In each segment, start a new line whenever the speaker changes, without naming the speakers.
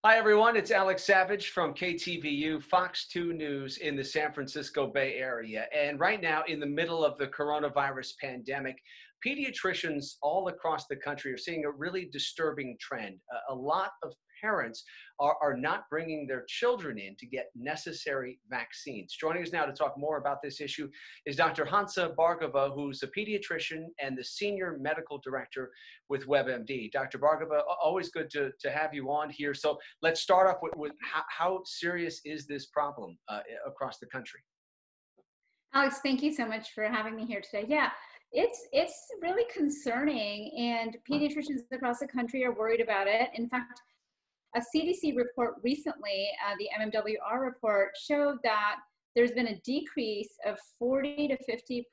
Hi, everyone. It's Alex Savage from KTVU, Fox 2 News in the San Francisco Bay Area. And right now, in the middle of the coronavirus pandemic, pediatricians all across the country are seeing a really disturbing trend. A lot of parents are not bringing their children in to get necessary vaccines. Joining us now to talk more about this issue is Dr. Hansa Bhargava, who's a pediatrician and the senior medical director with WebMD. Dr. Bhargava, always good to have you on here. So let's start off with how serious is this problem across the country?
Alex, thank you so much for having me here today. Yeah, it's really concerning, and pediatricians across the country are worried about it. In fact, a CDC report recently, the MMWR report, showed that there's been a decrease of 40 to 50%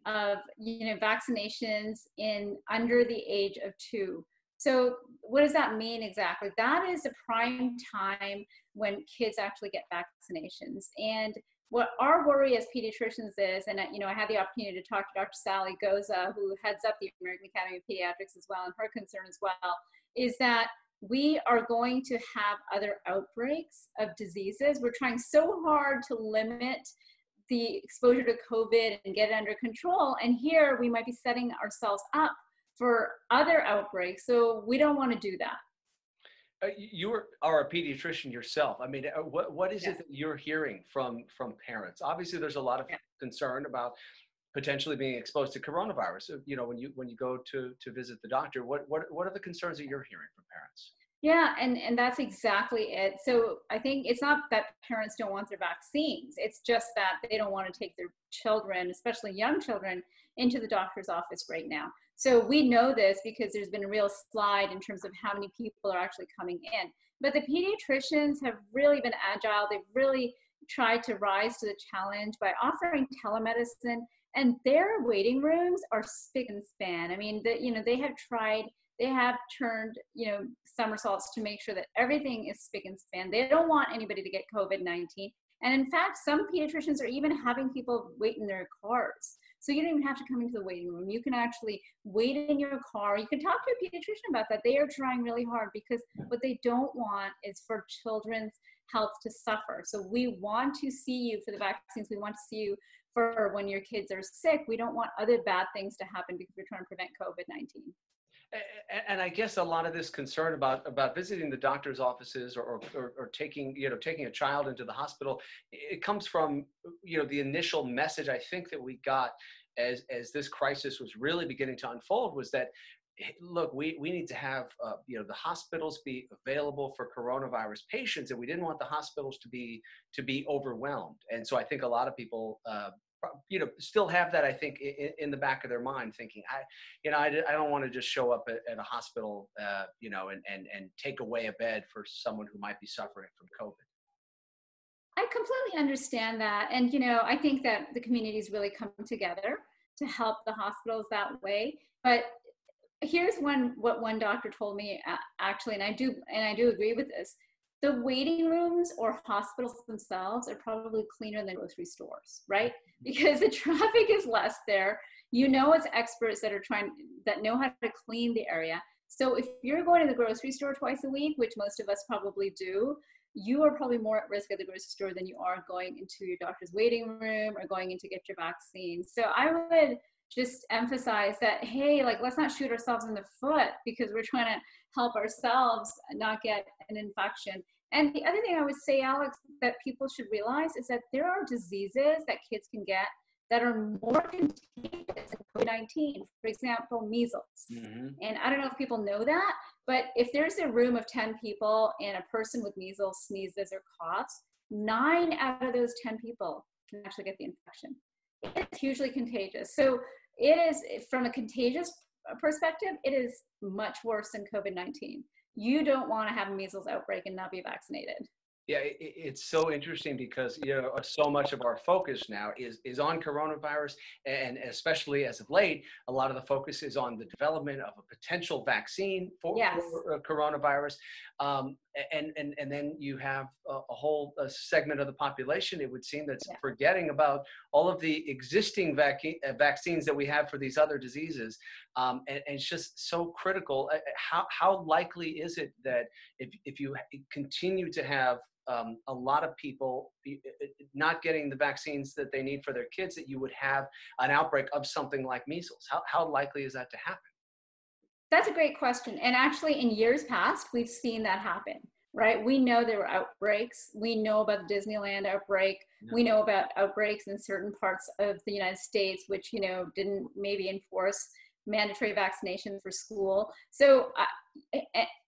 of vaccinations in under the age of 2. So what does that mean exactly? That is a prime time when kids actually get vaccinations. And what our worry as pediatricians is, and I had the opportunity to talk to Dr. Sally Goza, who heads up the American Academy of Pediatrics as well, and her concern as well, is that we are going to have other outbreaks of diseases. We're trying so hard to limit the exposure to COVID and get it under control. And here we might be setting ourselves up for other outbreaks. So we don't want to do that.
You are a pediatrician yourself. I mean, what is
Yes.
it that you're hearing from parents? Obviously, there's a lot of
Yeah.
concern about potentially being exposed to coronavirus. So, when you go to visit the doctor, what are the concerns that you're hearing from parents?
Yeah, and that's exactly it. So I think it's not that parents don't want their vaccines. It's just that they don't want to take their children, especially young children, into the doctor's office right now. So we know this because there's been a real slide in terms of how many people are actually coming in. But the pediatricians have really been agile. They've really tried to rise to the challenge by offering telemedicine, and their waiting rooms are spick and span. I mean, they have turned, somersaults to make sure that everything is spick and span. They don't want anybody to get COVID-19. And in fact, some pediatricians are even having people wait in their cars. So you don't even have to come into the waiting room. You can actually wait in your car. You can talk to a pediatrician about that. They are trying really hard because what they don't want is for children's health to suffer. So we want to see you for the vaccines. We want to see you for when your kids are sick. We don't want other bad things to happen because we're trying to prevent COVID-19.
And I guess a lot of this concern about visiting the doctor's offices or taking a child into the hospital, it comes from the initial message I think that we got as this crisis was really beginning to unfold was that, look, we need to have the hospitals be available for coronavirus patients, and we didn't want the hospitals to be overwhelmed. And so I think a lot of people still have that, I think, in the back of their mind, thinking, I don't want to just show up at a hospital, and take away a bed for someone who might be suffering from COVID.
I completely understand that. And, I think that the communities really come together to help the hospitals that way. But here's what one doctor told me, actually, and I do agree with this. The waiting rooms or hospitals themselves are probably cleaner than grocery stores, right? Because the traffic is less there. It's experts that know how to clean the area. So if you're going to the grocery store twice a week, which most of us probably do, you are probably more at risk at the grocery store than you are going into your doctor's waiting room or going in to get your vaccine. So I would just emphasize that, hey, let's not shoot ourselves in the foot because we're trying to help ourselves not get an infection. And the other thing I would say, Alex, that people should realize is that there are diseases that kids can get that are more contagious than COVID-19. For example, measles.
Mm-hmm.
And I don't know if people know that, but if there's a room of 10 people and a person with measles sneezes or coughs, 9 out of those 10 people can actually get the infection. It's hugely contagious. So it is, from a contagious perspective, it is much worse than COVID-19. You don't want to have a measles outbreak and not be vaccinated.
Yeah, it's so interesting because so much of our focus now is on coronavirus, and especially as of late, a lot of the focus is on the development of a potential vaccine
Yes.
for coronavirus, and then you have a whole segment of the population, it would seem, that's
Yeah.
forgetting about all of the existing vaccines that we have for these other diseases, and it's just so critical. How likely is it that if you continue to have a lot of people not getting the vaccines that they need for their kids, that you would have an outbreak of something like measles? How likely is that to happen?
That's a great question. And actually, in years past, we've seen that happen, right? We know there were outbreaks. We know about the Disneyland outbreak.
Yeah.
We know about outbreaks in certain parts of the United States, which, didn't maybe enforce mandatory vaccination for school. So,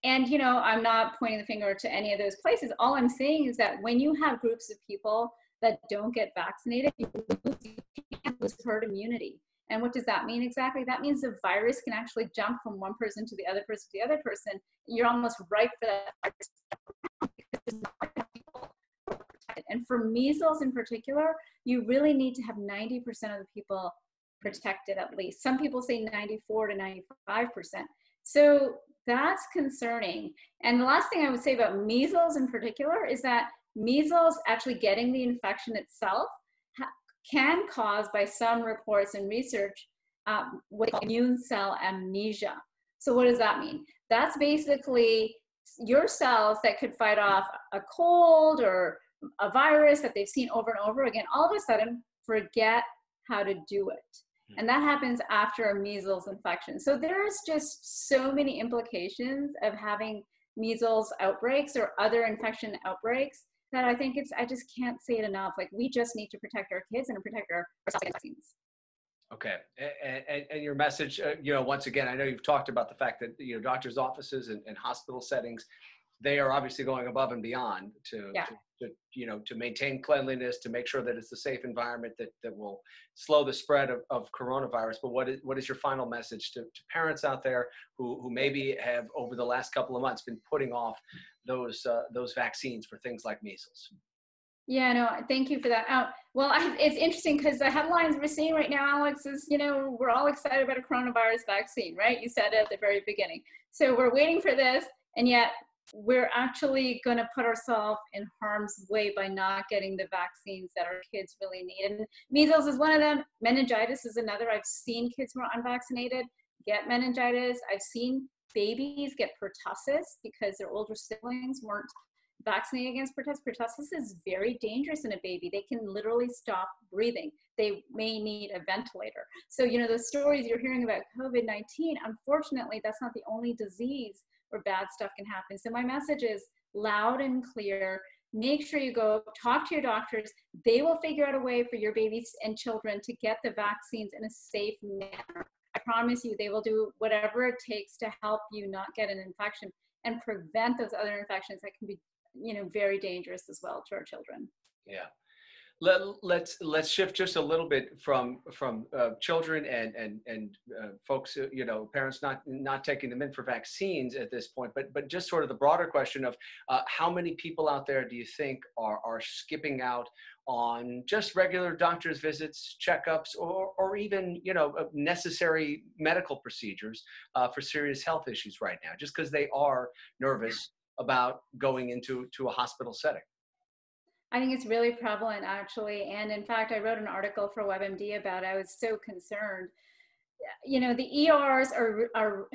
I'm not pointing the finger to any of those places. All I'm saying is that when you have groups of people that don't get vaccinated, you lose herd immunity. And what does that mean exactly? That means the virus can actually jump from one person to the other person to the other person. You're almost ripe for that virus. And for measles in particular, you really need to have 90% of the people protected at least. Some people say 94 to 95%. So that's concerning. And the last thing I would say about measles in particular is that measles, actually getting the infection itself, can cause, by some reports and research, what immune cell amnesia. So what does that mean? That's basically your cells that could fight off a cold or a virus that they've seen over and over again, all of a sudden forget how to do it. And that happens after a measles infection. So there's just so many implications of having measles outbreaks or other infection outbreaks that I just can't say it enough. Like, we just need to protect our kids and protect ourselves against vaccines.
Okay, and your message, once again, I know you've talked about the fact that doctors' offices and hospital settings, they are obviously going above and beyond to maintain cleanliness, to make sure that it's a safe environment that will slow the spread of coronavirus. But what is your final message to parents out there who maybe have, over the last couple of months, been putting off those vaccines for things like measles?
Yeah, no, thank you for that. Well, it's interesting because the headlines we're seeing right now, Alex, is, we're all excited about a coronavirus vaccine, right? You said it at the very beginning. So we're waiting for this, and yet we're actually going to put ourselves in harm's way by not getting the vaccines that our kids really need. And measles is one of them. Meningitis is another. I've seen kids who are unvaccinated get meningitis. I've seen babies get pertussis because their older siblings weren't vaccinated against pertussis. Pertussis is very dangerous in a baby. They can literally stop breathing. They may need a ventilator. So, the stories you're hearing about COVID-19, unfortunately, that's not the only disease where bad stuff can happen. So my message is loud and clear. Make sure you go talk to your doctors. They will figure out a way for your babies and children to get the vaccines in a safe manner. I promise you, they will do whatever it takes to help you not get an infection and prevent those other infections that can be, very dangerous as well to our children.
Yeah. Let's shift just a little bit from children and folks, parents not taking them in for vaccines at this point, but just sort of the broader question of how many people out there do you think are skipping out on just regular doctor's visits, checkups, or even necessary medical procedures for serious health issues right now, just because they are nervous about going into a hospital setting?
I think it's really prevalent, actually. And in fact, I wrote an article for WebMD about it. I was so concerned. The ERs are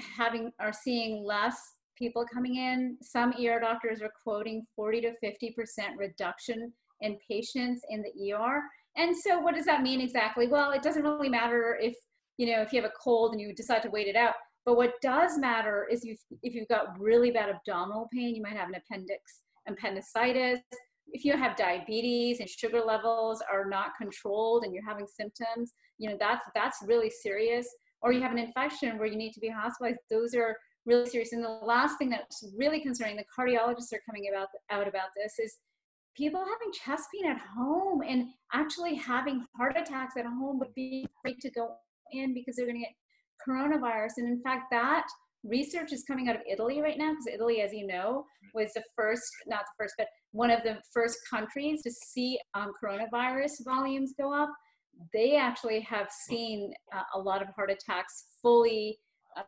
seeing less people coming in. Some ER doctors are quoting 40 to 50% reduction in patients in the ER. And so what does that mean exactly? Well, it doesn't really matter if you have a cold and you decide to wait it out. But what does matter is if you've got really bad abdominal pain, you might have an appendicitis. If you have diabetes and sugar levels are not controlled and you're having symptoms, that's really serious. Or you have an infection where you need to be hospitalized. Those are really serious. And the last thing that's really concerning, the cardiologists are coming out about this, is people having chest pain at home and actually having heart attacks at home, but being afraid to go in because they're going to get coronavirus. And in fact, that research is coming out of Italy right now, because Italy, as you know, was the first, not the first, but one of the first countries to see coronavirus volumes go up. They actually have seen a lot of heart attacks fully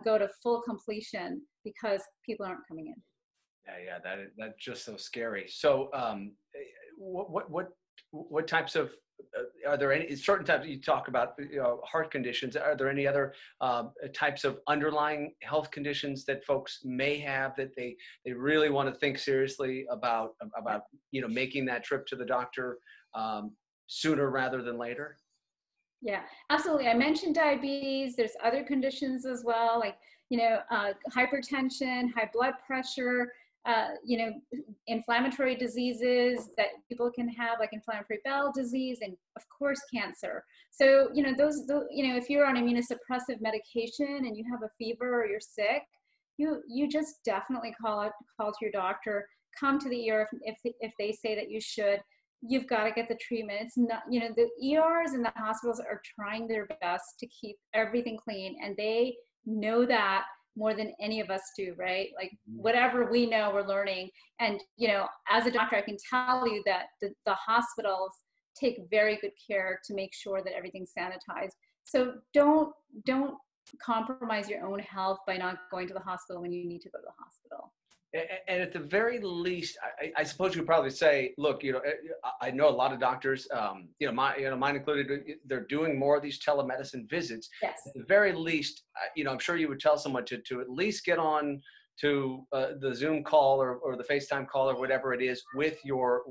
go to full completion because people aren't coming in.
Yeah, that's just so scary. So, what types of are there any certain types you talk about, heart conditions? Are there any other types of underlying health conditions that folks may have that they really want to think seriously about making that trip to the doctor sooner rather than later?
Yeah, absolutely. I mentioned diabetes. There's other conditions as well, like, hypertension, high blood pressure, inflammatory diseases that people can have, like inflammatory bowel disease, and of course, cancer. So, if you're on immunosuppressive medication and you have a fever or you're sick, you just definitely call to your doctor, come to the ER if they say that you should. You've got to get the treatment. It's not, the ERs and the hospitals are trying their best to keep everything clean, and they know that more than any of us do, right? Like, whatever we know, we're learning. And, as a doctor, I can tell you that the hospitals take very good care to make sure that everything's sanitized. So don't compromise your own health by not going to the hospital when you need to go to the hospital.
And at the very least, I suppose you could probably say, look, I know a lot of doctors, mine included, they're doing more of these telemedicine visits.
Yes.
At the very least, I'm sure you would tell someone to at least get on to the Zoom call or the FaceTime call or whatever it is with your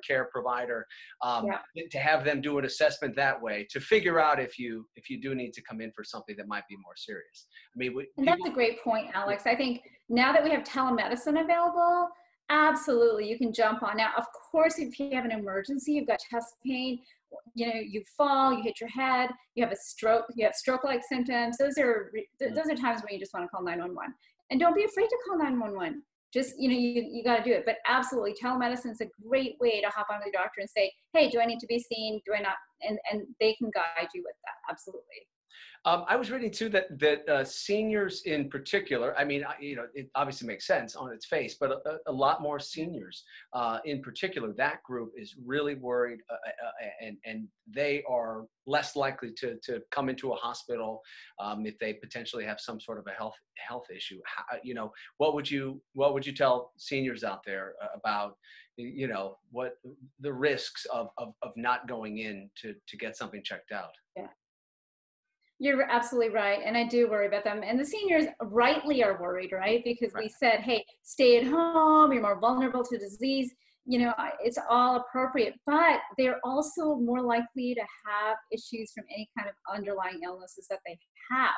care provider, to have them do an assessment that way to figure out if you do need to come in for something that might be more serious. I mean,
that's a great point, Alex. I think now that we have telemedicine available, absolutely, you can jump on. Now, of course, if you have an emergency, you've got chest pain, you fall, you hit your head, you have a stroke, you have stroke-like symptoms. Those are times when you just want to call 911. And don't be afraid to call 911. Just, you got to do it. But absolutely, telemedicine is a great way to hop on with your doctor and say, hey, do I need to be seen? Do I not? And they can guide you with that. Absolutely.
I was reading too that seniors in particular, I mean, it obviously makes sense on its face, but a lot more seniors in particular, that group is really worried, and they are less likely to come into a hospital if they potentially have some sort of a health issue. What would you tell seniors out there about what the risks of not going in to get something checked out?
Yeah. You're absolutely right. And I do worry about them. And the seniors rightly are worried, right? Because we said, hey, stay at home, you're more vulnerable to disease. It's all appropriate, but they're also more likely to have issues from any kind of underlying illnesses that they have.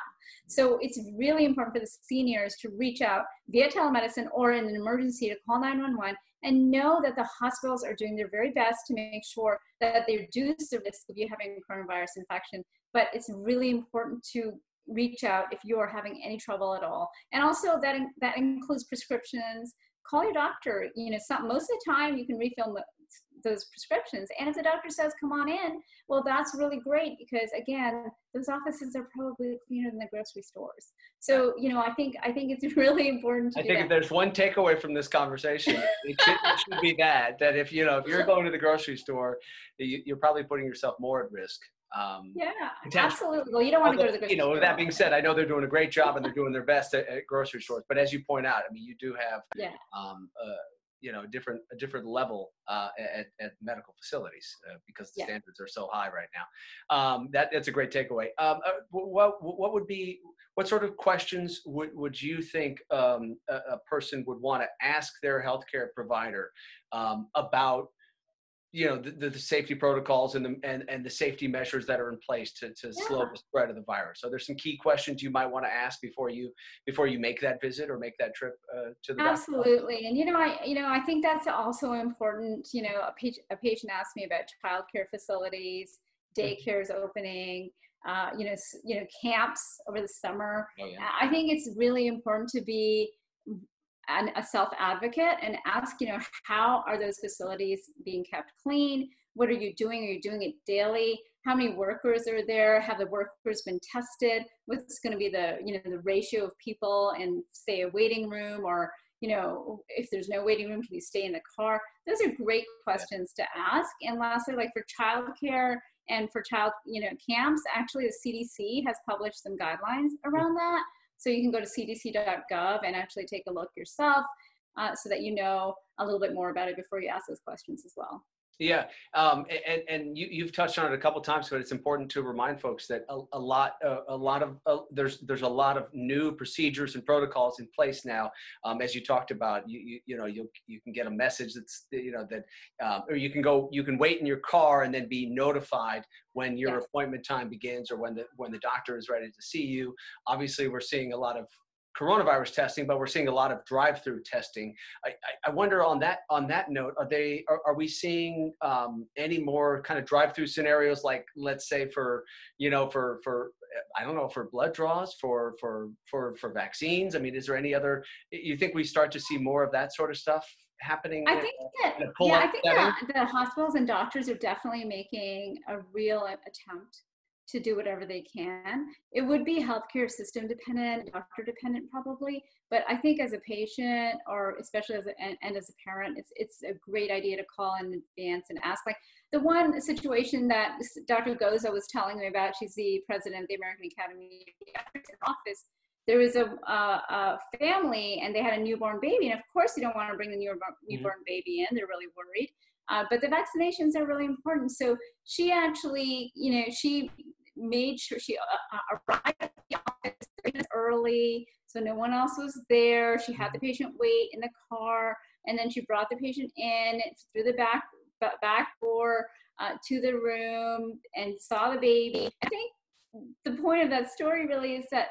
So it's really important for the seniors to reach out via telemedicine or in an emergency to call 911 and know that the hospitals are doing their very best to make sure that they reduce the risk of you having a coronavirus infection. But it's really important to reach out if you are having any trouble at all. And also that includes prescriptions. Call your doctor. Most of the time you can refill those prescriptions. And if the doctor says, come on in, well, that's really great, because again, those offices are probably cleaner than the grocery stores. So, I think it's really important to do that.
If there's one takeaway from this conversation, it should be that if you're going to the grocery store, you're probably putting yourself more at risk.
Yeah, absolutely. Well, you don't want to go to the grocery store.
With that being said, I know they're doing a great job and they're doing their best at grocery stores. But as you point out, I mean, you do have, a different level at medical facilities because the standards are so high right now. That's a great takeaway. What sort of questions would you think a person would want to ask their healthcare provider about the safety protocols and the safety measures that are in place to slow the spread of the virus? So there's some key questions you might want to ask before you make that visit or make that trip to the
Absolutely. Doctor. And I think that's also important. A patient asked me about childcare facilities, daycares opening, camps over the summer.
Oh, yeah.
I think it's really important to be a self-advocate and ask, how are those facilities being kept clean? What are you doing? Are you doing it daily? how many workers are there, have the workers been tested, what's going to be the, the ratio of people in, say, a waiting room, or, if there's no waiting room, can you stay in the car? Those are great questions to ask. And lastly, like for childcare and for child, camps, actually the CDC has published some guidelines around that. So you can go to cdc.gov and actually take a look yourself, so that you know a little bit more about it before you ask those questions as well.
Yeah, and you've touched on it a couple times, but it's important to remind folks that there's a lot of new procedures and protocols in place now. As you talked about, you can get a message that's or you can wait in your car and then be notified when your appointment time begins, or when the doctor is ready to see you. Obviously, we're seeing a lot of coronavirus testing, but we're seeing a lot of drive-through testing. I wonder on that note, are we seeing any more kind of drive-through scenarios, like, let's say for I don't know, for blood draws, for vaccines? I mean, is there any other, you think we start to see more of that sort of stuff happening?
I think that the hospitals and doctors are definitely making a real attempt to do whatever they can. It would be healthcare system dependent, doctor dependent probably, but I think as a patient, or especially as a parent, it's a great idea to call in advance and ask. Like the one situation that Dr. Goza was telling me about, she's the president of the American Academy of Pediatrics office. There was a family and they had a newborn baby, and of course you don't want to bring the newborn baby in. They're really worried. But the vaccinations are really important. So she actually, she made sure she arrived at the office 3 minutes early, so no one else was there. She had the patient wait in the car, and then she brought the patient in through the back door to the room and saw the baby. I think the point of that story really is that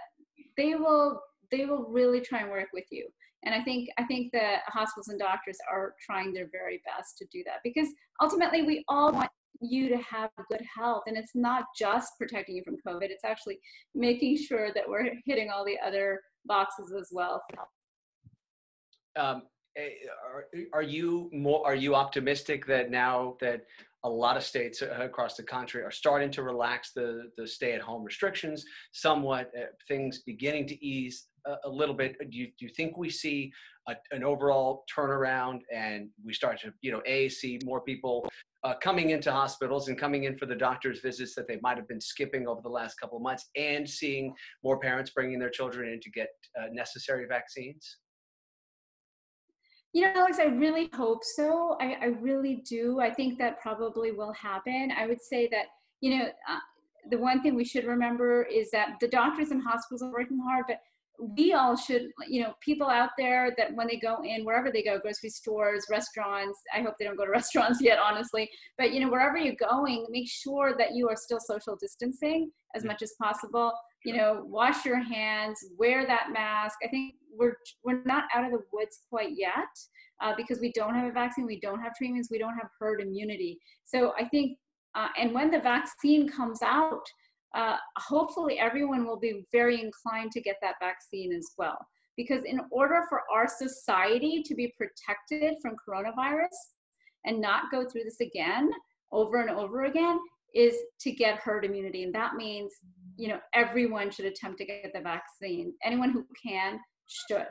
they will really try and work with you. And I think that hospitals and doctors are trying their very best to do that, because ultimately we all want you to have good health. And it's not just protecting you from COVID, it's actually making sure that we're hitting all the other boxes as well.
Are you optimistic that now that a lot of states across the country are starting to relax the stay-at-home restrictions somewhat, things beginning to ease a little bit? Do you think we see an overall turnaround, and we start to see more people coming into hospitals and coming in for the doctor's visits that they might have been skipping over the last couple of months, and seeing more parents bringing their children in to get necessary vaccines?
Alex, I really hope so. I really do. I think that probably will happen. I would say that, the one thing we should remember is that the doctors and hospitals are working hard, but we all should, people out there, that when they go in, wherever they go, grocery stores, restaurants, I hope they don't go to restaurants yet, honestly, but, wherever you're going, make sure that you are still social distancing as much as possible. Wash your hands, wear that mask. I think we're not out of the woods quite yet, because we don't have a vaccine, we don't have treatments, we don't have herd immunity. So I think, and when the vaccine comes out, hopefully everyone will be very inclined to get that vaccine as well. Because in order for our society to be protected from coronavirus and not go through this again, over and over again, is to get herd immunity. And that means, everyone should attempt to get the vaccine. Anyone who can should.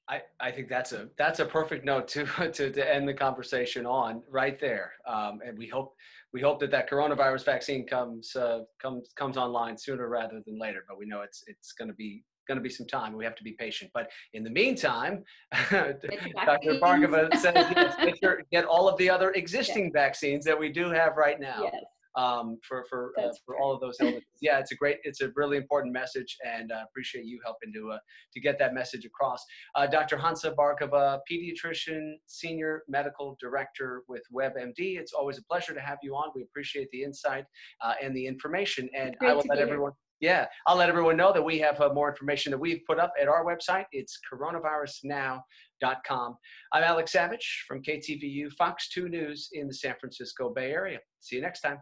I think that's a perfect note to end the conversation on right there. And we hope that coronavirus vaccine comes online sooner rather than later. But we know it's going to be some time. We have to be patient. But in the meantime, Dr. Bhargava says, yes, get all of the other existing vaccines that we do have right now.
Yes.
For all of those illnesses. Yeah, it's a really important message, and appreciate you helping to get that message across. Dr. Hansa Bhargava, pediatrician, senior medical director with WebMD. It's always a pleasure to have you on. We appreciate the insight and the information, and I will let everyone. Yeah, I'll let everyone know that we have more information that we've put up at our website. It's coronavirusnow.com. I'm Alex Savage from KTVU Fox 2 News in the San Francisco Bay Area. See you next time.